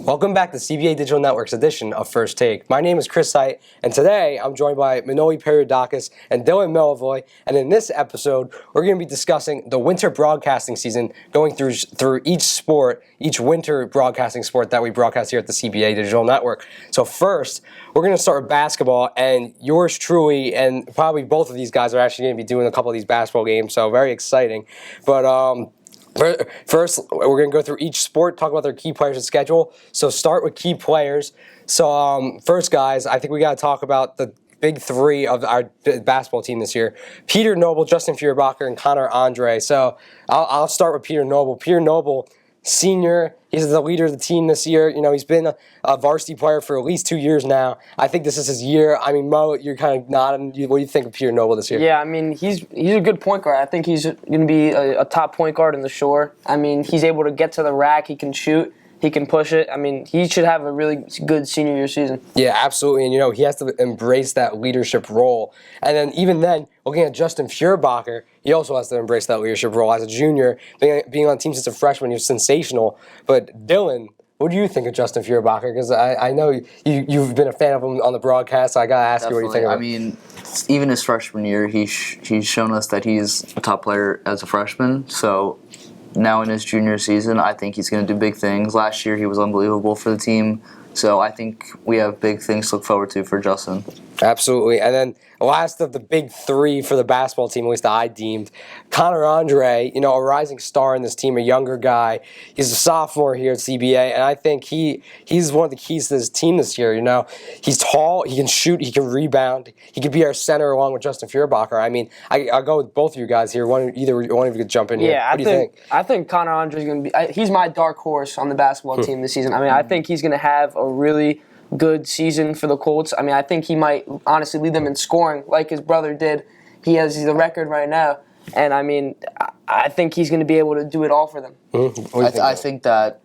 Welcome back to CBA Digital Network's edition of First Take. My name is Chris Height, and today I'm joined by Manoli Periodakis and Dylan Milivoy. And in this episode, we're going to be discussing the winter broadcasting season, going through each sport, each winter broadcasting sport that we broadcast here at the CBA Digital Network. So first, we're going to start with basketball, and yours truly, and probably both of these guys are actually going to be doing a couple of these basketball games, so very exciting. But first, we're going to go through each sport, talk about their key players and schedule. So start with key players. So first, guys, I think we got to talk about the big three of our basketball team this year. Peter Noble, Justin Feuerbacher, and Connor Andre. So I'll start with Peter Noble. Peter Noble, senior. He's the leader of the team this year. You know, he's been a varsity player for at least 2 years now. I think this is his year. I mean, Mo, you're kind of nodding. What do you think of Peter Noble this year? Yeah, I mean, he's a good point guard. I think he's going to be a top point guard in the Shore. I mean, he's able to get to the rack. He can shoot. He can push it. I mean, he should have a really good senior year season. Yeah, absolutely. And, you know, he has to embrace that leadership role. And then even then, looking at Justin Feuerbacher, he also has to embrace that leadership role as a junior. Being on the team since a freshman, he was sensational. But Dylan, what do you think of Justin Feuerbacher? Because I know you've been a fan of him on the broadcast, so I got to ask you what you think of him. I mean, even his freshman year, he's shown us that he's a top player as a freshman. So now in his junior season, I think he's going to do big things. Last year, he was unbelievable for the team. So I think we have big things to look forward to for Justin. Absolutely. And then last of the big three for the basketball team, at least I deemed, Connor Andre, you know, a rising star in this team, a younger guy. He's a sophomore here at CBA, and I think he's one of the keys to this team this year. You know, he's tall, he can shoot, he can rebound, he could be our center along with Justin Feuerbacher. I mean, I'll go with both of you guys here. Either one of you could jump in here. Yeah, what do you think? I think Connor Andre is going to be. He's my dark horse on the basketball team this season. I mean, I think he's going to have a really good season for the Colts. I mean, I think he might honestly lead them in scoring like his brother did. He has the record right now. And, I mean, I think he's going to be able to do it all for them. I think that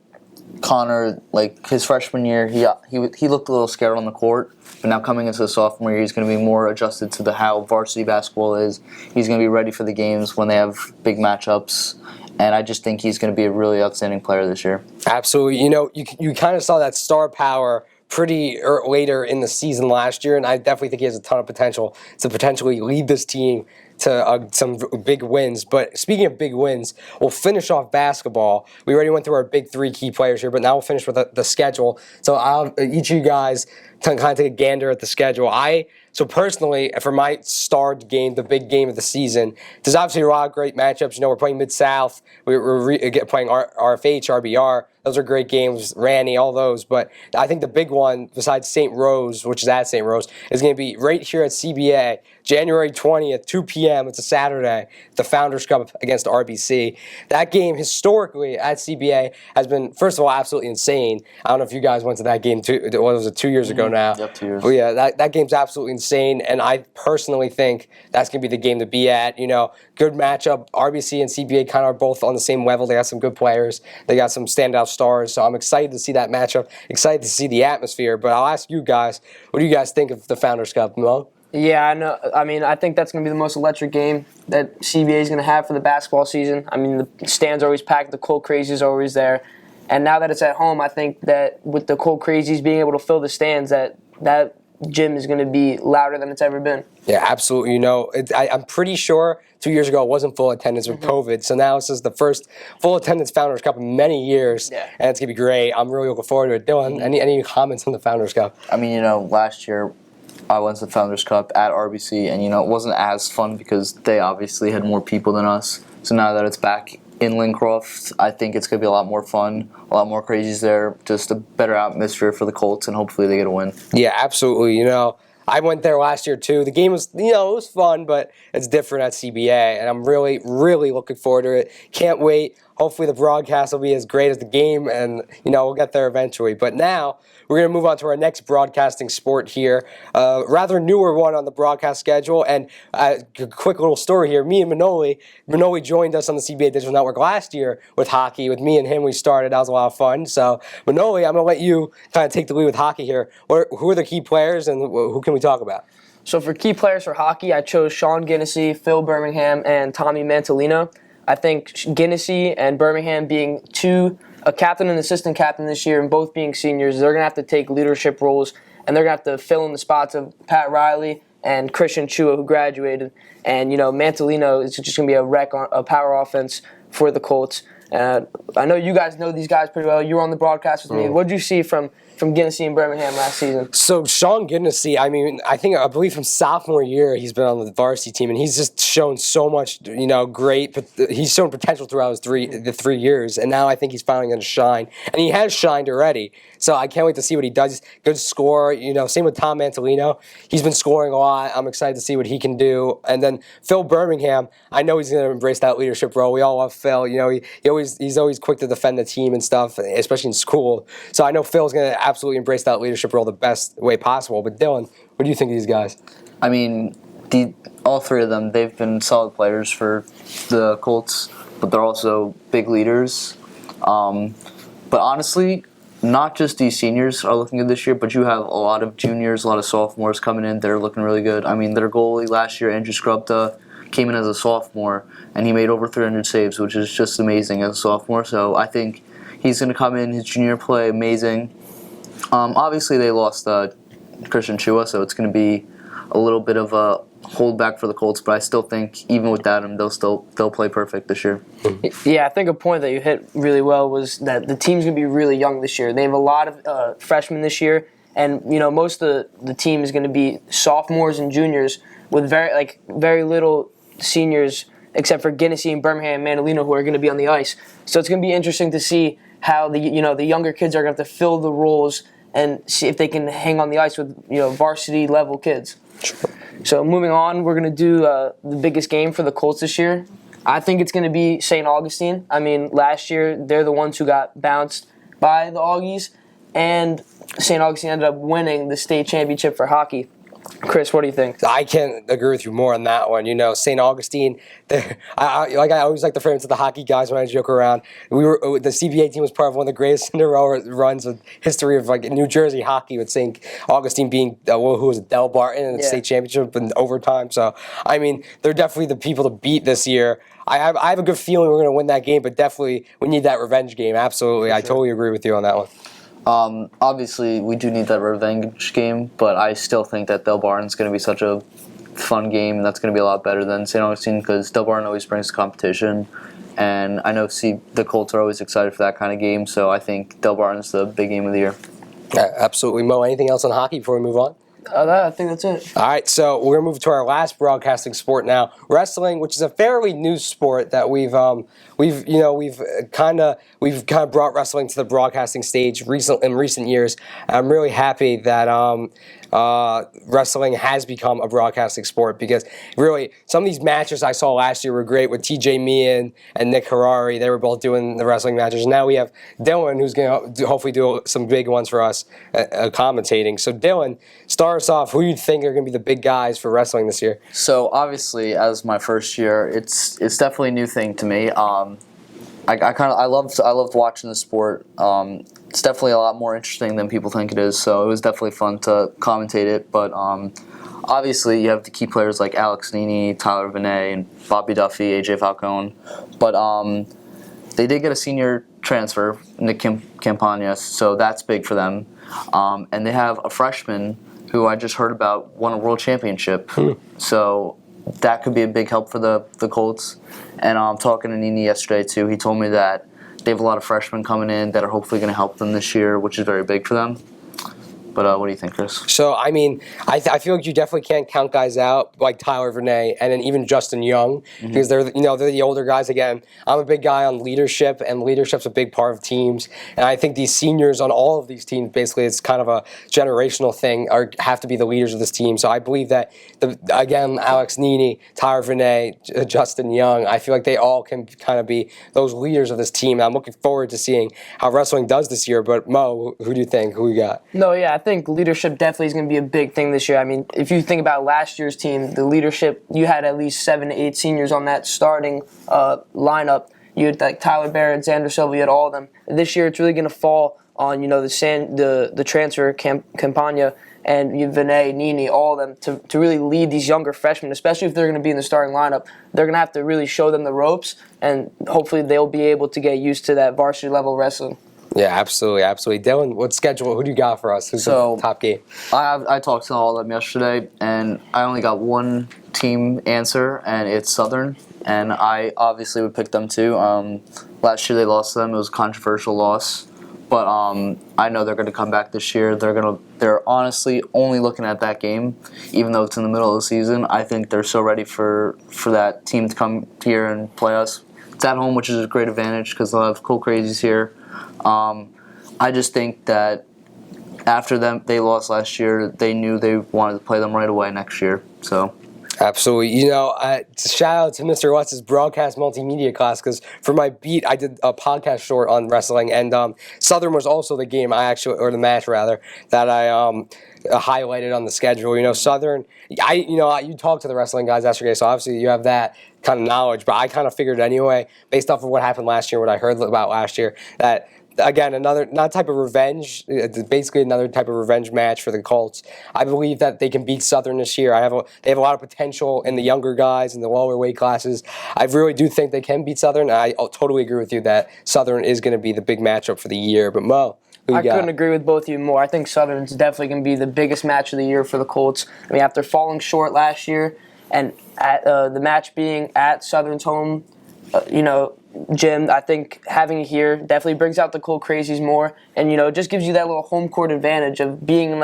Connor, like his freshman year, he looked a little scared on the court. But now coming into the sophomore year, he's going to be more adjusted to how varsity basketball is. He's going to be ready for the games when they have big matchups. And I just think he's going to be a really outstanding player this year. Absolutely. You know, you kind of saw that star power pretty later in the season last year, and I definitely think he has a ton of potential to potentially lead this team to some big wins. But speaking of big wins, we'll finish off basketball. We already went through our big three key players here, but now we'll finish with the schedule. So each of you guys kind of take a gander at the schedule. So personally, for my star game, the big game of the season, there's obviously a lot of great matchups. You know, we're playing Mid-South. We're playing RFH, RBR. Those are great games, Ranny, all those. But I think the big one, besides St. Rose, which is at St. Rose, is going to be right here at CBA, January 20th, 2 p.m. It's a Saturday, the Founders Cup against RBC. That game, historically, at CBA has been, first of all, absolutely insane. I don't know if you guys went to that game, what was it, 2 years ago now? Yep, 2 years. But yeah, that game's absolutely insane, and I personally think that's going to be the game to be at. You know, good matchup. RBC and CBA kind of are both on the same level. They got some good players. They got some standout stars, so I'm excited to see that matchup, excited to see the atmosphere. But I'll ask you guys, what do you guys think of the Founders Cup, Mo? Yeah, I know. I mean, I think that's going to be the most electric game that CBA is going to have for the basketball season. I mean, the stands are always packed. The Colt Crazies are always there. And now that it's at home, I think that with the Colt Crazies being able to fill the stands, that gym is going to be louder than it's ever been. Yeah, absolutely. You know, I'm pretty sure 2 years ago it wasn't full attendance with COVID, so now this is the first full attendance Founders Cup in many years, and it's going to be great. I'm really looking forward to it. Dylan, any comments on the Founders Cup? I mean, you know, last year I went to the Founders Cup at RBC, and, you know, it wasn't as fun because they obviously had more people than us. So now that it's back in Lincroft, I think it's going to be a lot more fun, a lot more crazies there, just a better atmosphere for the Colts, and hopefully they get a win. Yeah, absolutely. You know, I went there last year too. The game was, you know, it was fun, but it's different at CBA, and I'm really, really looking forward to it. Can't wait. Hopefully the broadcast will be as great as the game, and, you know, we'll get there eventually. But now we're going to move on to our next broadcasting sport here, rather newer one on the broadcast schedule. And a quick little story here. Me and Manoli joined us on the CBA Digital Network last year with hockey. With me and him, we started. That was a lot of fun. So, Manoli, I'm going to let you kind of take the lead with hockey here. Who are the key players, and who can we talk about? So for key players for hockey, I chose Sean Guinnessy, Phil Birmingham, and Tommy Mantolino. I think Guinnessy and Birmingham being two a captain and assistant captain this year, and both being seniors, they're going to have to take leadership roles, and they're going to have to fill in the spots of Pat Riley and Christian Chua, who graduated. And, Mantolino is just going to be a wreck on a power offense for the Colts. I know you guys know these guys pretty well. You were on the broadcast with me. What did you see from Guinnessy and Birmingham last season? So Sean Guinnessy, I believe from sophomore year he's been on the varsity team, and he's just shown so much, great. But he's shown potential throughout his the 3 years, and now I think he's finally going to shine, and he has shined already. So I can't wait to see what he does. Good score, Same with Tom Mantolino. He's been scoring a lot. I'm excited to see what he can do. And then Phil Birmingham, I know he's going to embrace that leadership role. We all love Phil. He's always quick to defend the team and stuff, especially in school. So I know Phil's going to absolutely embrace that leadership role the best way possible. But Dylan, what do you think of these guys? I mean, all three of them, they've been solid players for the Colts, but they're also big leaders. But honestly, not just these seniors are looking good this year, but you have a lot of juniors, a lot of sophomores coming in. They're looking really good. I mean, their goalie last year, Andrew Skrupta, came in as a sophomore, and he made over 300 saves, which is just amazing as a sophomore. So I think he's going to come in, his junior play, amazing. Obviously, they lost Christian Chua, so it's going to be a little bit of a holdback for the Colts, but I still think even without him, they'll play perfect this year. Yeah, I think a point that you hit really well was that the team's going to be really young this year. They have a lot of freshmen this year, and most of the team is going to be sophomores and juniors with very little seniors, except for Guinnessy and Birmingham and Mantolino, who are going to be on the ice. So it's going to be interesting to see how the younger kids are going to have to fill the roles and see if they can hang on the ice with varsity level kids. So moving on, we're going to do the biggest game for the Colts this year. I think it's going to be St. Augustine. I mean, last year they're the ones who got bounced by the Augies, and St. Augustine ended up winning the state championship for hockey. Chris, what do you think? I can't agree with you more on that one. St. Augustine, I always like to frame it to the hockey guys when I joke around. The CBA team was part of one of the greatest Cinderella runs in history of New Jersey hockey, with St. Augustine being who was it, Del Barton in the state championship in overtime. So I mean, they're definitely the people to beat this year. I have a good feeling we're going to win that game, but definitely we need that revenge game. Absolutely, sure. I totally agree with you on that one. Obviously, we do need that revenge game, but I still think that Del Barton's going to be such a fun game, and that's going to be a lot better than St. Augustine because Del Barton always brings competition, and I know the Colts are always excited for that kind of game, so I think Del Barton's the big game of the year. Yeah, absolutely. Mo, anything else on hockey before we move on? I think that's it. All right, so we're gonna move to our last broadcasting sport now, wrestling, which is a fairly new sport that we've kind of brought wrestling to the broadcasting stage in recent years. I'm really happy that wrestling has become a broadcasting sport because really some of these matches I saw last year were great with TJ Meehan and Nick Harari. They were both doing the wrestling matches. Now we have Dylan, who's going to hopefully do some big ones for us commentating. So Dylan, start us off. Who do you think are going to be the big guys for wrestling this year? So obviously, as my first year, it's definitely a new thing to me. I loved watching the sport. It's definitely a lot more interesting than people think it is. So it was definitely fun to commentate it. But obviously, you have the key players like Alex Nini, Tyler Vinay, and Bobby Duffy, AJ Falcone. But they did get a senior transfer, Nick Campagna, so that's big for them. And they have a freshman who I just heard about won a world championship. So that could be a big help for the Colts. And I'm talking to Nini yesterday too. He told me that they have a lot of freshmen coming in that are hopefully going to help them this year, which is very big for them. But what do you think, Chris? So, I mean, I feel like you definitely can't count guys out like Tyler Vinay and then even Justin Young because they're the older guys. Again, I'm a big guy on leadership, and leadership's a big part of teams. And I think these seniors on all of these teams, basically, it's kind of a generational thing, have to be the leaders of this team. So I believe that, Alex Nini, Tyler Vinay, Justin Young, I feel like they all can kind of be those leaders of this team. And I'm looking forward to seeing how wrestling does this year. But Mo, who do you think? Who we got? No, yeah, I think leadership definitely is going to be a big thing this year. I mean, if you think about last year's team, the leadership, you had at least 7 to 8 seniors on that starting lineup. You had like Tyler Barrett, Xander Silva, you had all of them. This year, it's really going to fall on the transfer Campagna and Vinay, Nini, all of them to really lead these younger freshmen, especially if they're going to be in the starting lineup. They're going to have to really show them the ropes, and hopefully they'll be able to get used to that varsity level wrestling. Yeah, absolutely, absolutely. Dylan, what schedule? Who do you got for us? Who's the top game? I talked to all of them yesterday, and I only got one team answer, and it's Southern. And I obviously would pick them too. Last year they lost to them; it was a controversial loss. But I know they're going to come back this year. They're honestly only looking at that game, even though it's in the middle of the season. I think they're so ready for that team to come here and play us. It's at home, which is a great advantage because they'll have Cool Crazies here. I just think that after they lost last year, they knew they wanted to play them right away next year. So. Absolutely. Shout out to Mr. West's broadcast multimedia class, because for my beat, I did a podcast short on wrestling, and Southern was also the game the match rather, that I highlighted on the schedule. Southern, you talked to the wrestling guys yesterday, so obviously you have that kind of knowledge, but I kind of figured anyway, based off of what happened last year, what I heard about last year, that again, another type of revenge, basically another type of revenge match for the Colts. I believe that they can beat Southern this year. They have a lot of potential in the younger guys in the lower weight classes. I really do think they can beat Southern. And I totally agree with you that Southern is going to be the big matchup for the year. But Mo, who you got? Couldn't agree with both of you more. I think Southern's definitely going to be the biggest match of the year for the Colts. I mean, after falling short last year, and at the match being at Southern's home, gym, I think having it here definitely brings out the Cool Crazies more, and it just gives you that little home court advantage of being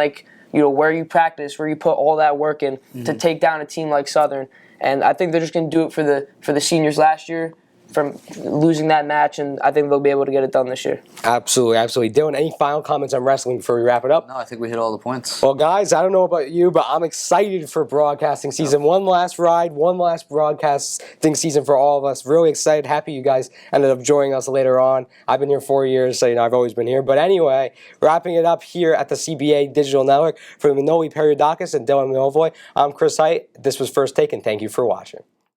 where you practice, where you put all that work in to take down a team like Southern. And I think they're just going to do it for the seniors last year from losing that match, and I think they'll be able to get it done this year. Absolutely, absolutely. Dylan, any final comments on wrestling before we wrap it up? No, I think we hit all the points. Well, guys, I don't know about you, but I'm excited for broadcasting season. One last ride, one last broadcasting season for all of us. Really excited. Happy you guys ended up joining us later on. I've been here 4 years, so I've always been here. But anyway, wrapping it up here at the CBA Digital Network for Manoli Periodakis and Dylan Milvoy, I'm Chris Height. This was First Take, and thank you for watching.